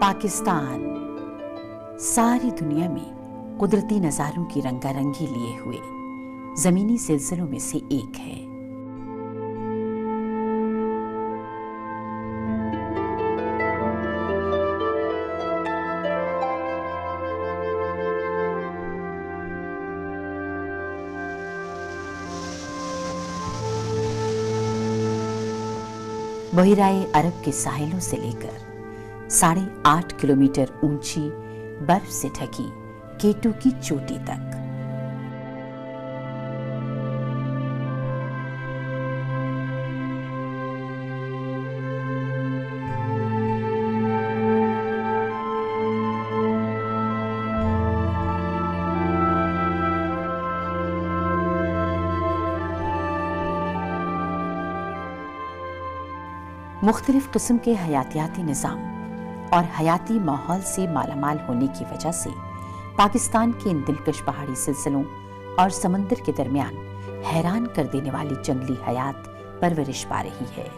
पाकिस्तान सारी दुनिया में कुदरती नज़ारों की रंगारंगी लिए हुए ज़मीनी सिलसिलों में से एक है। बहिराए अरब के साहिलों से लेकर 8.5 किलोमीटर ऊंची बर्फ से ढकी केटू की चोटी तक, मुख्तलिफ किस्म के हयातियाती निज़ाम और हयाती माहौल से मालामाल होने की वजह से पाकिस्तान के इन दिलकश पहाड़ी सिलसिलों और समंदर के दरमियान हैरान कर देने वाली जंगली हयात परवरिश पा रही है।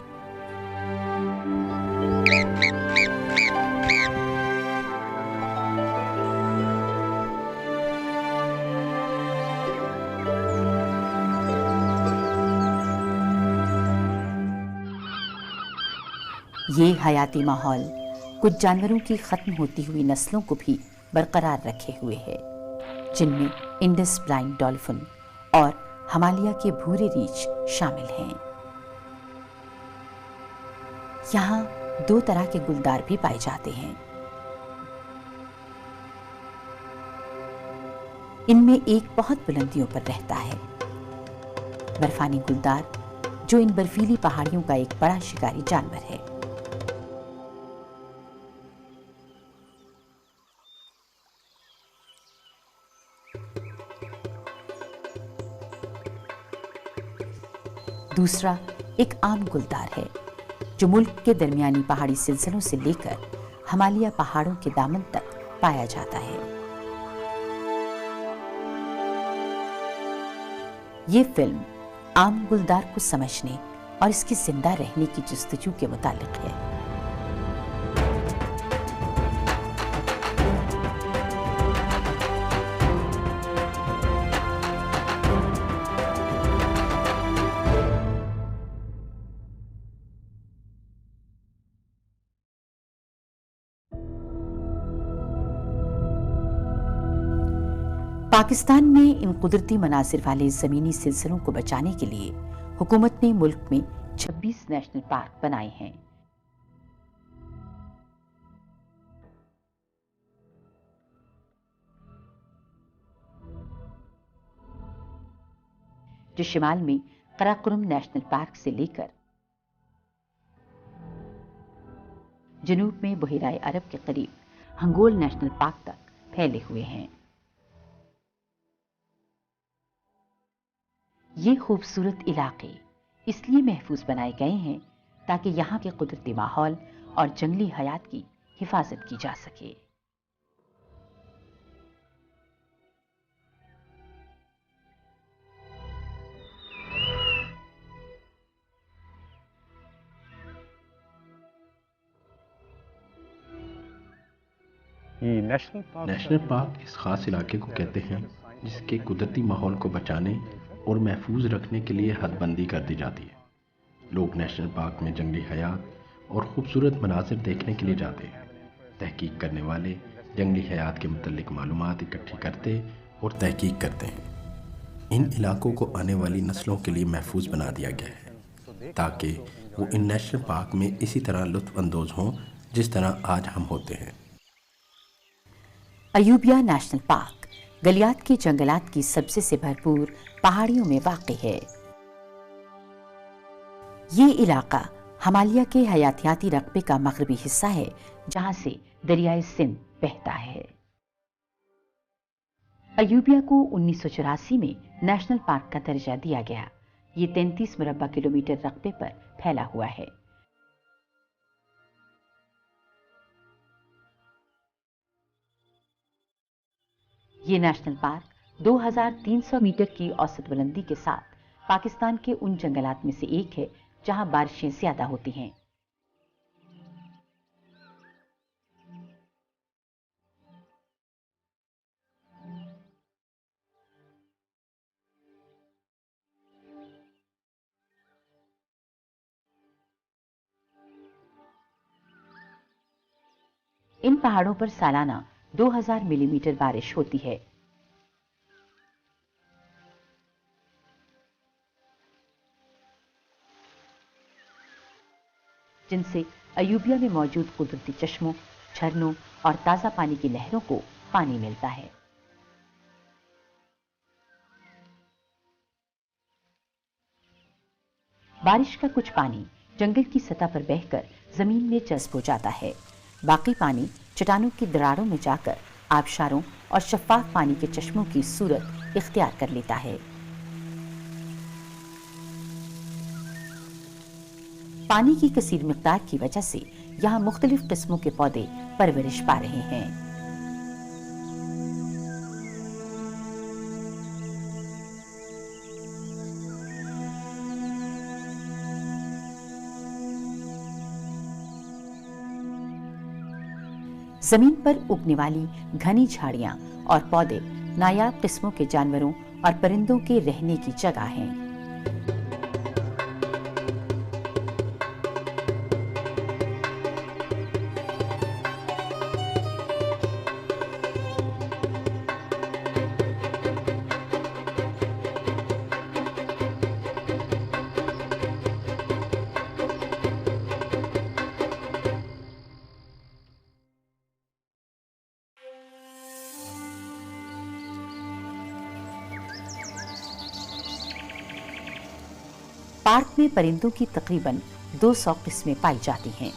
ये हयाती माहौल कुछ जानवरों की खत्म होती हुई नस्लों को भी बरकरार रखे हुए है, जिनमें इंडस ब्लाइंड डॉल्फिन और हिमालय के भूरे रीछ शामिल हैं। यहाँ 2 तरह के गुलदार भी पाए जाते हैं। इनमें एक बहुत बुलंदियों पर रहता है, बर्फानी गुलदार, जो इन बर्फीली पहाड़ियों का एक बड़ा शिकारी जानवर है। दूसरा एक आम गुलदार है, जो मुल्क के दरमियानी पहाड़ी सिलसिलों से लेकर हिमालय पहाड़ों के दामन तक पाया जाता है। ये फिल्म आम गुलदार को समझने और इसके जिंदा रहने की जस्तजू के मुतालिक है। पाकिस्तान में इन कुदरती मनाजिर वाले ज़मीनी सिलसिलों को बचाने के लिए हुकूमत ने मुल्क में 26 नेशनल पार्क बनाए हैं। जो शिमाल में कराकोरम नेशनल पार्क से लेकर जनूब में बहिराए अरब के करीब हंगोल नेशनल पार्क तक फैले हुए हैं। ये खूबसूरत इलाके इसलिए महफूज बनाए गए हैं ताकि यहाँ के कुदरती माहौल और जंगली हयात की हिफाजत की जा सके। नेशनल पार्क इस खास इलाके को कहते हैं जिसके कुदरती माहौल को बचाने और महफूज रखने के लिए हदबंदी कर दी जाती है। लोग नेशनल पार्क में जंगली हयात और खूबसूरत मनाजिर देखने के लिए जाते हैं। तहकीक करने वाले जंगली हयात के मुतल्लिक मालूमात इकट्ठी करते और तहकीक करते हैं। इन इलाकों को आने वाली नस्लों के लिए महफूज बना दिया गया है ताकि वो इन नेशनल पार्क में इसी तरह लुत्फ अंदोज हों जिस तरह आज हम होते हैं। अयूबिया नेशनल पार्क गलियात के जंगलात की सबसे से भरपूर पहाड़ियों में वाक़ है। ये इलाका हिमालय के हयातियाती रकबे का मगरबी हिस्सा है, जहां से दरियाए सिंध बहता है। अयूबिया को 1984 में नेशनल पार्क का दर्जा दिया गया। ये 33 मुरब्बा किलोमीटर रकबे पर फैला हुआ है। ये नेशनल पार्क 2300 मीटर की औसत बुलंदी के साथ पाकिस्तान के उन जंगलात में से एक है जहां बारिशें ज्यादा होती हैं। इन पहाड़ों पर सालाना 2000 मिलीमीटर बारिश होती है। जिनसे अयूबिया में मौजूद कुदरती चश्मों, झरनों और ताजा पानी की नहरों को पानी मिलता है। बारिश का कुछ पानी जंगल की सतह पर बहकर जमीन में जज्ब हो जाता है। बाकी पानी चट्टानों की दरारों में जाकर आबशारों और शफाफ पानी के चश्मों की सूरत इख्तियार कर लेता है। पानी की कसीर मिकदार की वजह से यहाँ मुख्तलिफ किस्मों के पौधे परवरिश पा रहे हैं। जमीन पर उगने वाली घनी झाड़ियां और पौधे नायाब किस्मों के जानवरों और परिंदों के रहने की जगह हैं। पार्क में परिंदों की तकरीबन 200 किस्में पाई जाती हैं,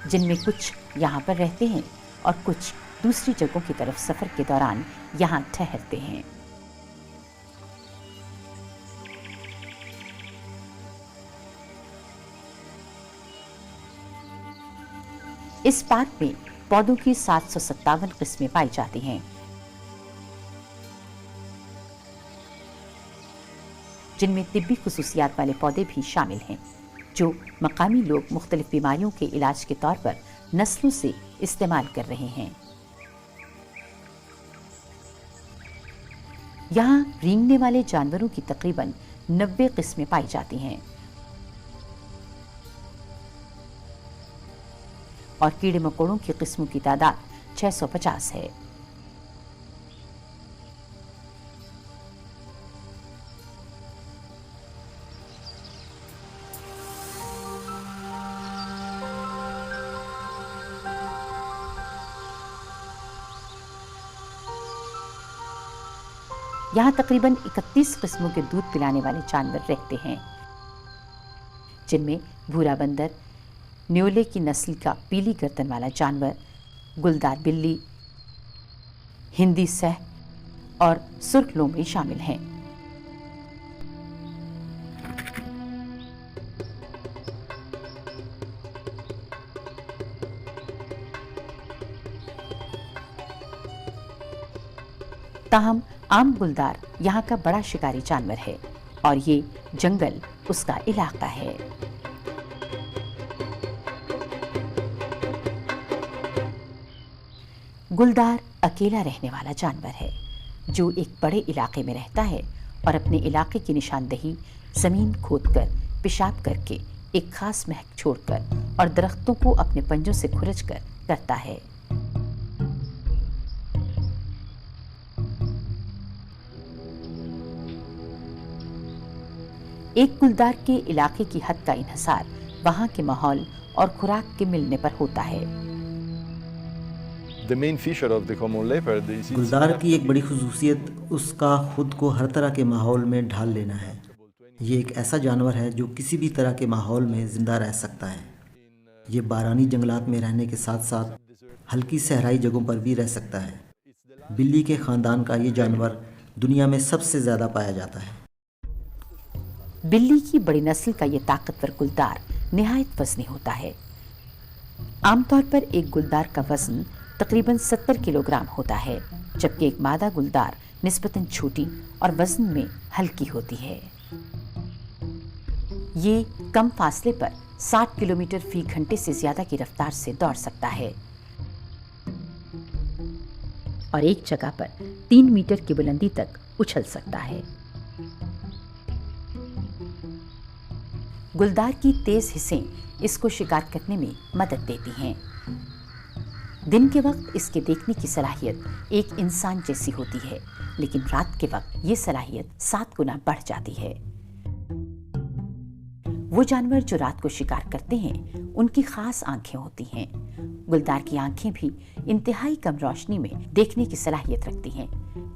जिनमें कुछ यहाँ पर रहते हैं और कुछ दूसरी जगहों की तरफ सफर के दौरान यहाँ ठहरते हैं। इस पार्क में पौधों की 757 किस्में पाई जाती हैं, जिनमें तिब्बी खुसूसियात वाले पौधे भी शामिल हैं, जो मकामी लोग मुख्तलिफ बीमारियों के इलाज के तौर पर नस्लों से इस्तेमाल कर रहे हैं। यहाँ रेंगने वाले जानवरों की तकरीबन 90 किस्में पाई जाती हैं और कीड़े मकोड़ों की किस्मों की तादाद 650 है। यहाँ तकरीबन 31 किस्मों के दूध पिलाने वाले जानवर रहते हैं, जिनमें भूरा बंदर, न्योले की नस्ल का पीली गर्दन वाला जानवर, गुलदार बिल्ली, हिंदी सह और सुर्ख लोमड़ी शामिल हैं। ताहम आम गुलदार यहाँ का बड़ा शिकारी जानवर है और ये जंगल उसका इलाका है। गुलदार अकेला रहने वाला जानवर है, जो एक बड़े इलाके में रहता है और अपने इलाके की निशानदेही जमीन खोदकर, पेशाब करके, एक खास महक छोड़कर और दरख्तों को अपने पंजों से खुरचकर करता है। एक गुलदार के इलाके की हद का इन्हिसार वहाँ के माहौल और खुराक के मिलने पर होता है। गुलदार की एक बड़ी खुसूसियत उसका खुद को हर तरह के माहौल में ढाल लेना है। ये एक ऐसा जानवर है जो किसी भी तरह के माहौल में जिंदा रह सकता है। ये बारानी जंगलात में रहने के साथ साथ हल्की सहराई जगहों पर भी रह सकता है। बिल्ली के ख़ानदान का ये जानवर दुनिया में सबसे ज़्यादा पाया जाता है। बिल्ली की बड़ी नस्ल का ये ताकतवर गुलदार निहायत वजनी होता है। आमतौर पर एक गुलदार का वजन तकरीबन 70 किलोग्राम होता है, जबकि एक मादा गुलदार निस्बतन छोटी और वजन में हल्की होती है। ये कम फासले पर 60 किलोमीटर फी घंटे से ज्यादा की रफ्तार से दौड़ सकता है और एक जगह पर 3 मीटर की बुलंदी तक उछल सकता है। गुलदार की तेज हिस्सें इसको शिकार करने में मदद देती हैं। دن کے وقت اس کے دیکھنے کی صلاحیت ایک انسان جیسی ہوتی ہے، لیکن رات کے وقت یہ صلاحیت 7 گنا بڑھ جاتی ہے۔ وہ جانور جو رات کو شکار کرتے ہیں ان کی خاص آنکھیں ہوتی ہیں۔ گلدار کی آنکھیں بھی انتہائی کم روشنی میں دیکھنے کی صلاحیت رکھتی ہیں،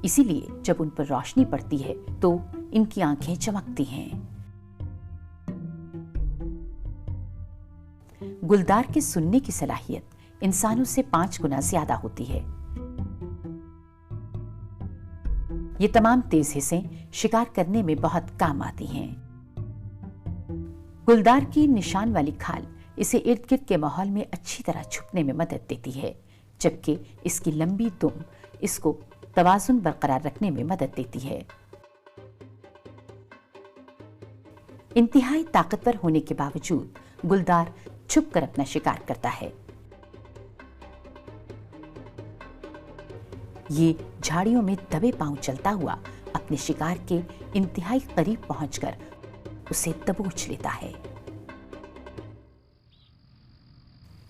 اسی لیے جب ان پر روشنی پڑتی ہے تو ان کی آنکھیں چمکتی ہیں۔ گلدار کے سننے کی صلاحیت انسانوں سے 5 گنا زیادہ ہوتی ہے۔ یہ تمام تیز حصیں شکار کرنے میں بہت کام آتی ہیں۔ گلدار کی نشان والی کھال اسے ارد گرد کے ماحول میں اچھی طرح چھپنے میں مدد دیتی ہے، جبکہ اس کی لمبی دم اس کو توازن برقرار رکھنے میں مدد دیتی ہے۔ انتہائی طاقتور ہونے کے باوجود گلدار چھپ کر اپنا شکار کرتا ہے۔ یہ جھاڑیوں میں دبے پاؤں چلتا ہوا اپنے شکار کے انتہائی قریب پہنچ کر اسے دبوچ لیتا ہے۔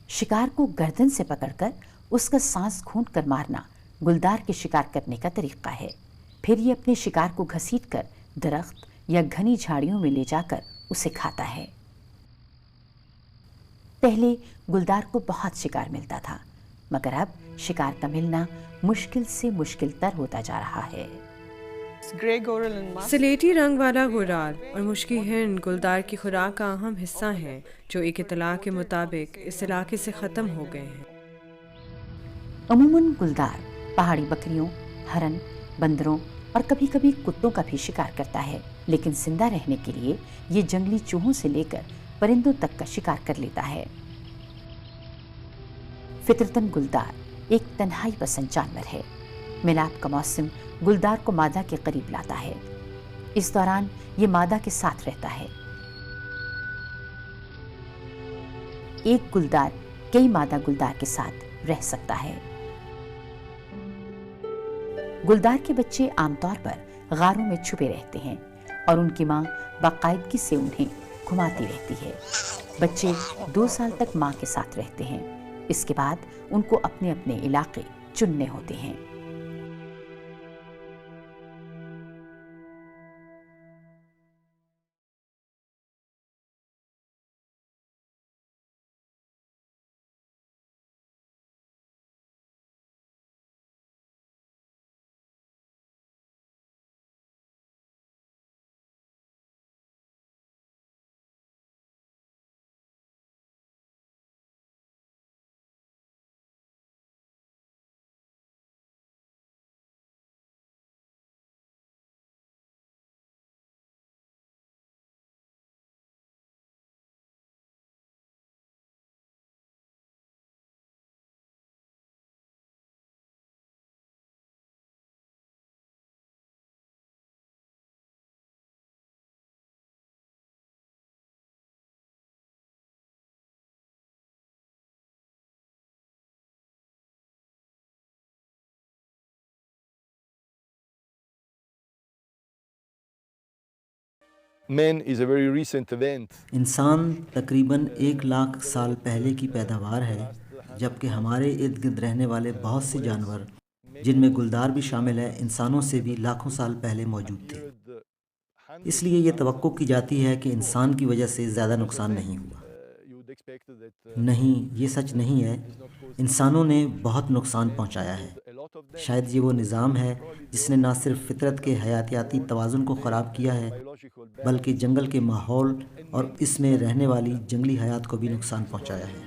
شکار کو گردن سے پکڑ کر اس کا سانس کھونٹ کر مارنا گلدار کے شکار کرنے کا طریقہ ہے۔ پھر یہ اپنے شکار کو گھسیٹ کر درخت یا گھنی جھاڑیوں میں لے جا کر اسے کھاتا ہے۔ پہلے گلدار کو بہت شکار ملتا تھا، مگر اب شکار کا ملنا مشکل سے مشکل تر ہوتا جا رہا ہے۔ سلیٹی رنگ والا غورال اور مشکی ہرن گلدار کی خوراک کا اہم حصہ ہیں، جو ایک اطلاع کے مطابق اس علاقے سے ختم ہو گئے ہیں۔ عموماً گلدار پہاڑی بکریوں، ہرن، بندروں اور کبھی کبھی کتوں کا بھی شکار کرتا ہے، لیکن زندہ رہنے کے لیے یہ جنگلی چوہوں سے لے کر پرندوں تک کا شکار کر لیتا ہے۔ فطرتاً گلدار ایک تنہائی پسند جانور ہے۔ ملاپ کا موسم گلدار کو مادہ کے قریب لاتا ہے۔ اس دوران یہ مادہ کے ساتھ رہتا ہے۔ ایک گلدار کئی مادہ گلدار کے ساتھ رہ سکتا ہے۔ گلدار کے بچے عام طور پر غاروں میں چھپے رہتے ہیں اور ان کی ماں باقاعدگی سے انہیں گھماتی رہتی ہے۔ بچے 2 سال تک ماں کے ساتھ رہتے ہیں، اس کے بعد ان کو اپنے اپنے علاقے چننے ہوتے ہیں۔ انسان تقریباً 1 لاکھ سال پہلے کی پیداوار ہے، جبکہ ہمارے ارد گرد رہنے والے بہت سے جانور، جن میں گلدار بھی شامل ہے، انسانوں سے بھی لاکھوں سال پہلے موجود تھے۔ اس لیے یہ توقع کی جاتی ہے کہ انسان کی وجہ سے زیادہ نقصان نہیں ہوا۔ نہیں، یہ سچ نہیں ہے۔ انسانوں نے بہت نقصان پہنچایا ہے۔ شاید یہ وہ نظام ہے جس نے نہ صرف فطرت کے حیاتیاتی توازن کو خراب کیا ہے، بلکہ جنگل کے ماحول اور اس میں رہنے والی جنگلی حیات کو بھی نقصان پہنچایا ہے۔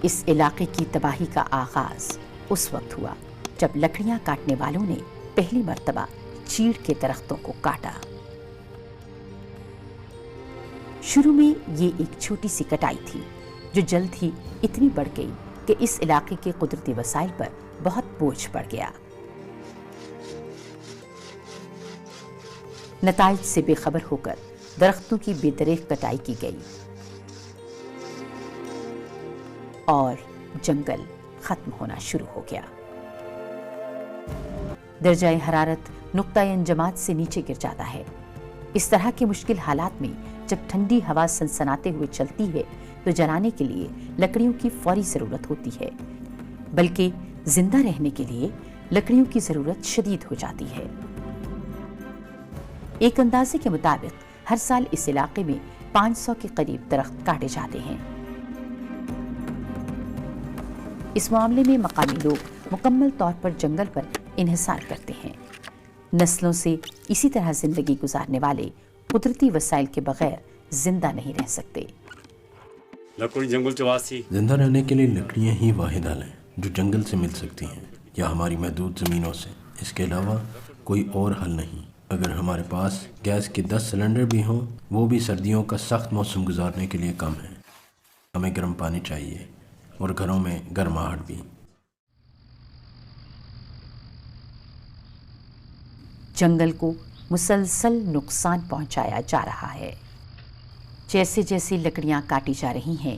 اس علاقے کی تباہی کا آغاز اس وقت ہوا جب لکڑیاں کاٹنے والوں نے پہلی مرتبہ چیڑ کے درختوں کو کاٹا۔ شروع میں یہ ایک چھوٹی سی کٹائی تھی جو جلد ہی اتنی بڑھ گئی کہ اس علاقے کے قدرتی وسائل پر بہت بوجھ پڑ گیا۔ نتائج سے بے خبر ہو کر درختوں کی بے دریغ کٹائی کی گئی اور جنگل ख़त्म होना शुरू हो गया। दर्जाए हरारत नुक्ता अंजमात से नीचे गिर जाता है। इस तरह के मुश्किल हालात में जब ठंडी हवा सनसनाते हुए चलती है तो जलाने के लिए लकड़ियों की फौरी ज़रूरत होती है, बल्कि जिंदा रहने के लिए लकड़ियों की ज़रूरत शदीद हो जाती है। एक अंदाजे के मुताबिक हर साल इस इलाके में 500 के करीब दरख्त काटे जाते हैं। इस मामले में मकामी लोग मुकम्मल तौर पर जंगल पर इन्हिसार करते हैं। नस्लों से इसी तरह जिंदगी गुजारने वाले कुदरती वसाइल के बगैर जिंदा नहीं रह सकते। जिंदा रहने के लिए लकड़ियाँ ही वाहिद हल हैं जो जंगल से मिल सकती हैं या हमारी महदूद ज़मीनों से। इसके अलावा कोई और हल नहीं। अगर हमारे पास गैस के 10 सिलेंडर भी हों, वो भी सर्दियों का सख्त मौसम गुजारने के लिए कम है। हमें गर्म पानी चाहिए और घरों में गर्माहट भी। जंगल को मुसलसल नुकसान पहुंचाया जा रहा है। जैसे जैसे लकड़ियां काटी जा रही हैं,